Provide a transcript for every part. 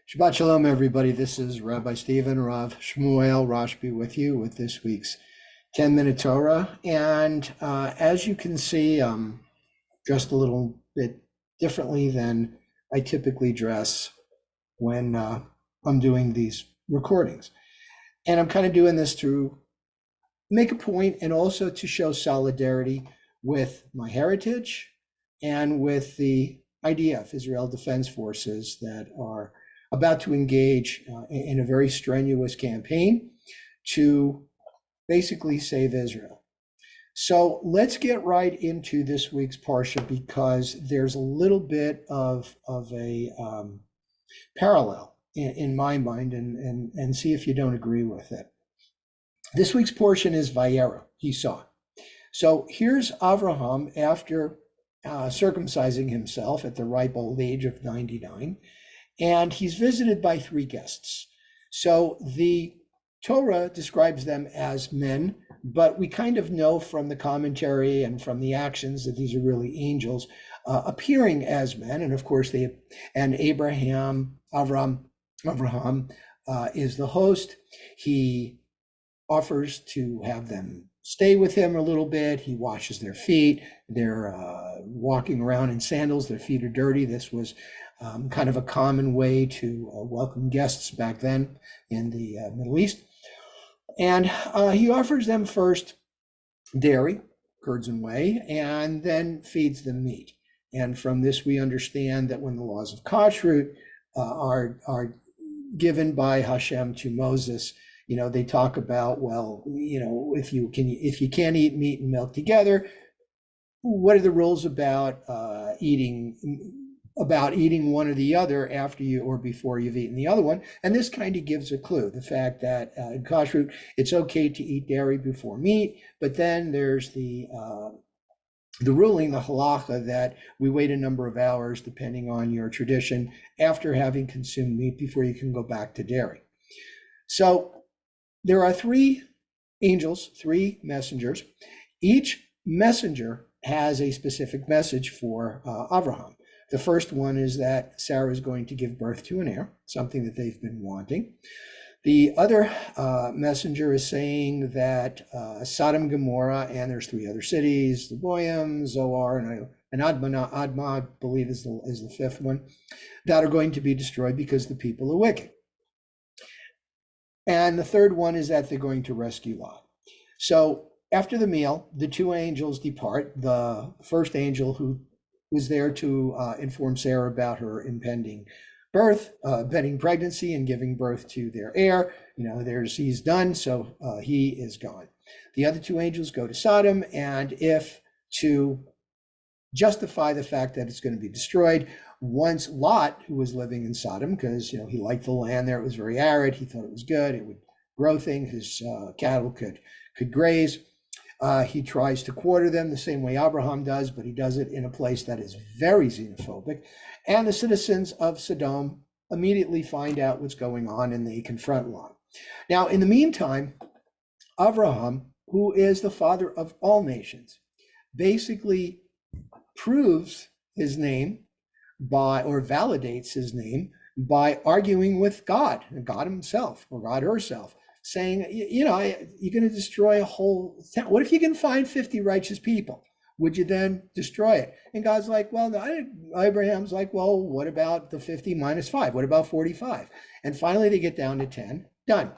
Shabbat Shalom, everybody. This is Rabbi Stephen Rav Shmuel Rashbi with you with this week's 10-minute Torah. And as you can see, I'm dressed a little bit differently than I typically dress when I'm doing these recordings. And I'm kind of doing this to make a point and also to show solidarity with my heritage and with the IDF, Israel Defense Forces, that are about to engage in a very strenuous campaign to basically save Israel. So let's get right into this week's Parsha, because there's a little bit of a parallel in my mind, and see if you don't agree with it. This week's portion is Vayera, he saw. So here's Avraham after circumcising himself at the ripe old age of 99. And he's visited by three guests. So the Torah describes them as men, but we kind of know from the commentary and from the actions that these are really angels appearing as men. And of course, Abraham is the host. He offers to have them stay with him a little bit. He washes their feet. They're walking around in sandals. Their feet are dirty. This was kind of a common way to welcome guests back then in the Middle East. And he offers them first dairy, curds and whey, and then feeds them meat. And from this, we understand that when the laws of kashrut are given by Hashem to Moses, they talk about, well, if you can't eat meat and milk together, what are the rules about eating one or the other after you or before you've eaten the other one? And this kind of gives a clue. The fact that in kashrut, it's okay to eat dairy before meat, but then there's the ruling, the halacha, that we wait a number of hours, depending on your tradition, after having consumed meat before you can go back to dairy. So there are three angels, three messengers. Each messenger has a specific message for Abraham. The first one is that Sarah is going to give birth to an heir, something that they've been wanting. The other messenger is saying that Sodom and Gemorrah, and there's three other cities, the Goyim, Zoar, and Admah, I believe is the fifth one, that are going to be destroyed because the people are wicked. And the third one is that they're going to rescue Lot. So after the meal, the two angels depart. The first angel, who was there to inform Sarah about her impending pregnancy and giving birth to their heir, he's done, so he is gone. The other two angels go to Sodom, and if to justify the fact that it's going to be destroyed, once Lot, who was living in Sodom, because he liked the land there, it was very arid, he thought it was good, it would grow things, his cattle could graze. He tries to quarter them the same way Abraham does, but he does it in a place that is very xenophobic. And the citizens of Sodom immediately find out what's going on, and they confront Lot. Now, in the meantime, Abraham, who is the father of all nations, basically proves his name validates his name by arguing with God himself or God herself, saying, you're going to destroy a whole town. What if you can find 50 righteous people? Would you then destroy it? And God's like, well, no. Abraham's like, well, what about the 50 minus 5? What about 45? And finally, they get down to 10. Done.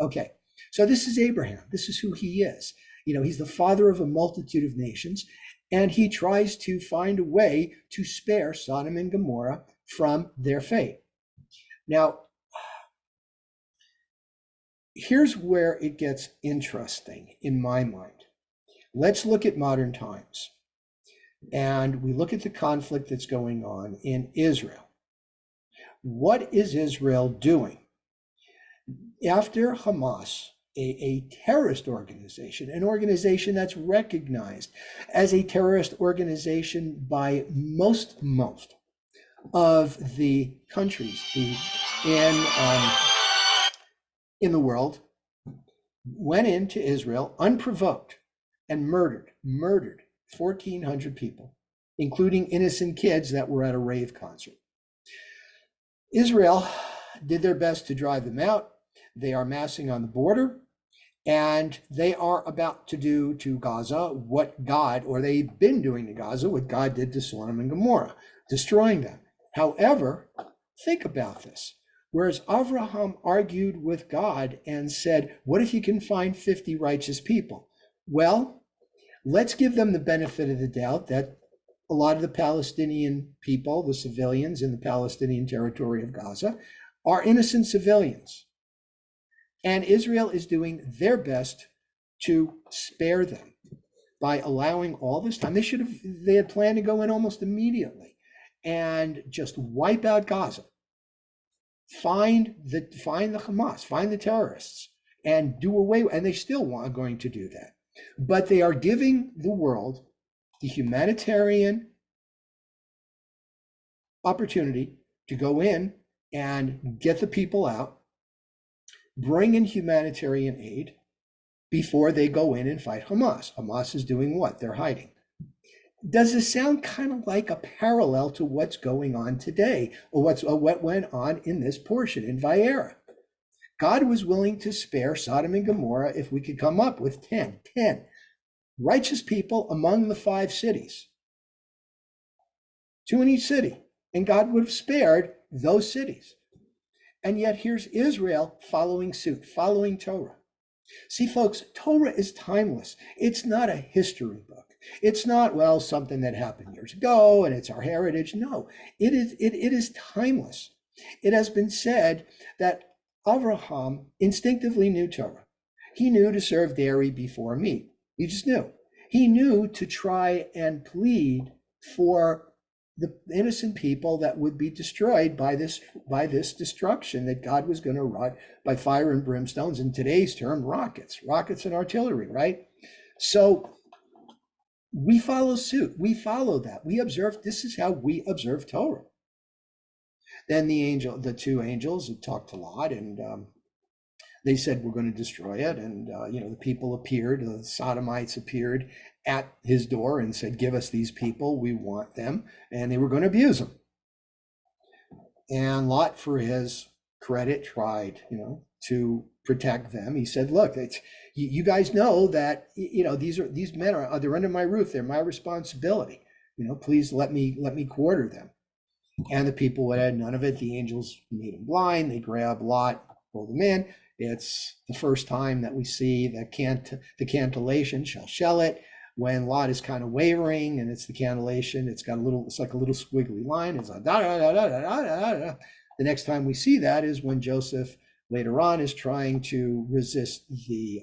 Okay. So this is Abraham. This is who he is. He's the father of a multitude of nations, and he tries to find a way to spare Sodom and Gomorrah from their fate. Now, here's where it gets interesting in my mind. Let's look at modern times, and we look at the conflict that's going on in Israel. What is Israel doing? After Hamas, a terrorist organization, an organization that's recognized as a terrorist organization by most of the countries in the world, went into Israel unprovoked and murdered 1,400 people, including innocent kids that were at a rave concert. Israel did their best to drive them out. They are massing on the border, and they are about to do to Gaza what God, or they've been doing to Gaza, what God did to Sodom and Gomorrah, destroying them. However, think about this. Whereas Abraham argued with God and said, what if you can find 50 righteous people? Well, let's give them the benefit of the doubt that a lot of the Palestinian people, the civilians in the Palestinian territory of Gaza, are innocent civilians. And Israel is doing their best to spare them by allowing all this time. They had planned to go in almost immediately and just wipe out Gaza. Find the Hamas, find the terrorists, and do away, and they still are going to do that. But they are giving the world the humanitarian opportunity to go in and get the people out, bring in humanitarian aid before they go in and fight Hamas. Hamas is doing what? They're hiding. Does this sound kind of like a parallel to what's going on today, or what went on in this portion in Vayera? God was willing to spare Sodom and Gomorrah if we could come up with 10 righteous people among the 5 cities, 2 in each city, and God would have spared those cities. And yet here's Israel following suit, following Torah. See, folks, Torah is timeless. It's not a history book. It's not, well, something that happened years ago and it's our heritage. No, it is timeless. It has been said that Abraham instinctively knew Torah. He knew to serve dairy before meat. He just knew. He knew to try and plead for the innocent people that would be destroyed by this destruction that God was going to run by fire and brimstones, in today's term, rockets and artillery, right? So we follow suit. We follow that. We observe. This is how we observe Torah. Then the 2 angels had talked to Lot, and they said, we're going to destroy it. And the people appeared, the Sodomites appeared at his door and said, give us these people, we want them. And they were going to abuse them. And Lot, for his credit, tried, to protect them. He said, look, you guys know that, these men they're under my roof. They're my responsibility. Please let me quarter them. And the people would have none of it. The angels made him blind. They grab Lot, pull them in. It's the first time that we see the cantillation, shall it, when Lot is kind of wavering, and it's the cantillation. It's like a little squiggly line. It's like da da da da da da da. The next time we see that is when Joseph later on is trying to resist the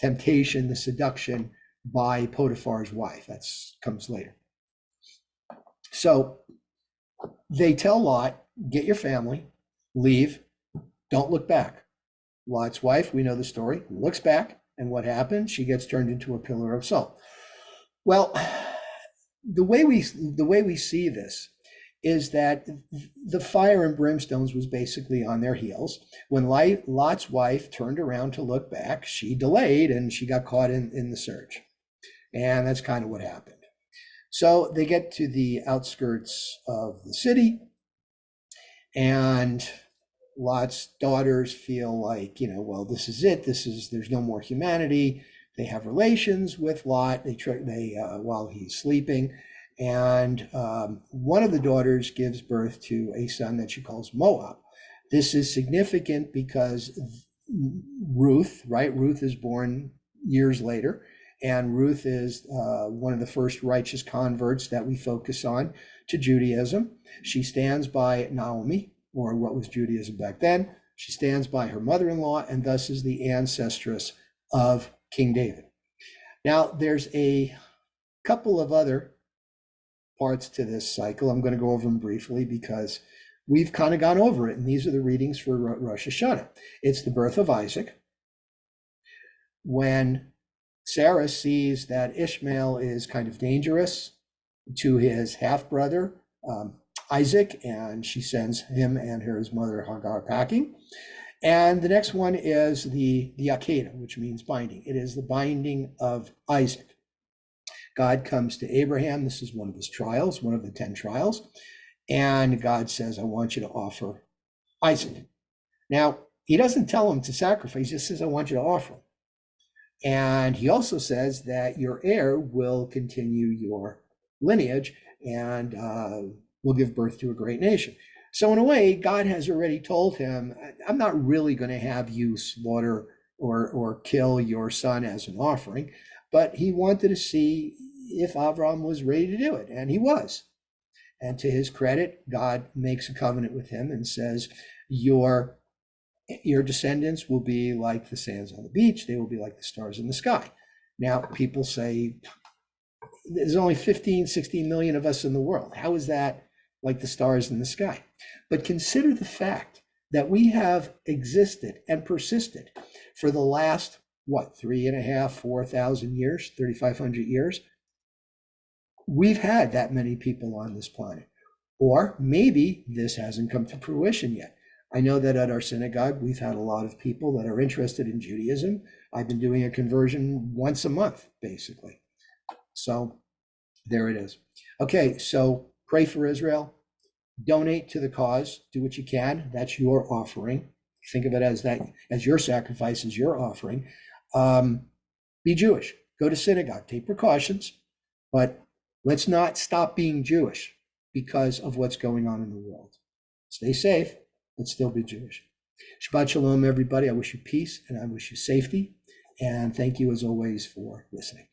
temptation, the seduction by Potiphar's wife. That comes later. So they tell Lot, get your family, leave, don't look back. Lot's wife, we know the story, looks back, and what happens? She gets turned into a pillar of salt. Well, the way we see this is that the fire and brimstones was basically on their heels. When Lot's wife turned around to look back, she delayed and she got caught in the surge. And that's kind of what happened. So they get to the outskirts of the city, and Lot's daughters feel like, well, this is it. There's no more humanity. They have relations with Lot. They while he's sleeping, and one of the daughters gives birth to a son that she calls Moab. This is significant because Ruth, right? Ruth is born years later, and Ruth is one of the first righteous converts that we focus on to Judaism. She stands by Naomi, or what was Judaism back then. She stands by her mother-in-law, and thus is the ancestress of King David. Now, there's a couple of other parts to this cycle. I'm going to go over them briefly because we've kind of gone over it, and these are the readings for Rosh Hashanah. It's the birth of Isaac. When Sarah sees that Ishmael is kind of dangerous to his half-brother, Isaac, and she sends him and his mother Hagar packing. And the next one is the Akedah, which means binding. It is the binding of Isaac. God comes to Abraham. This is one of his trials, one of the 10 trials. And God says, I want you to offer Isaac. Now, he doesn't tell him to sacrifice, he just says, I want you to offer him. And he also says that your heir will continue your lineage and will give birth to a great nation. So in a way, God has already told him, I'm not really going to have you slaughter or kill your son as an offering, but he wanted to see if Abraham was ready to do it, and he was. And to his credit, God makes a covenant with him and says, your descendants will be like the sands on the beach. They will be like the stars in the sky. Now, people say, there's only 15, 16 million of us in the world. How is that like the stars in the sky? But consider the fact that we have existed and persisted for the last, 3.5, 4,000 years, 3,500 years. We've had that many people on this planet. Or maybe this hasn't come to fruition yet. I know that at our synagogue, we've had a lot of people that are interested in Judaism. I've been doing a conversion once a month, basically. So there it is. Okay, so pray for Israel. Donate to the cause. Do what you can. That's your offering. Think of it as that, as your sacrifice, as your offering. Be Jewish. Go to synagogue. Take precautions. But let's not stop being Jewish because of what's going on in the world. Stay safe, but still be Jewish. Shabbat shalom, everybody. I wish you peace and I wish you safety. And thank you, as always, for listening.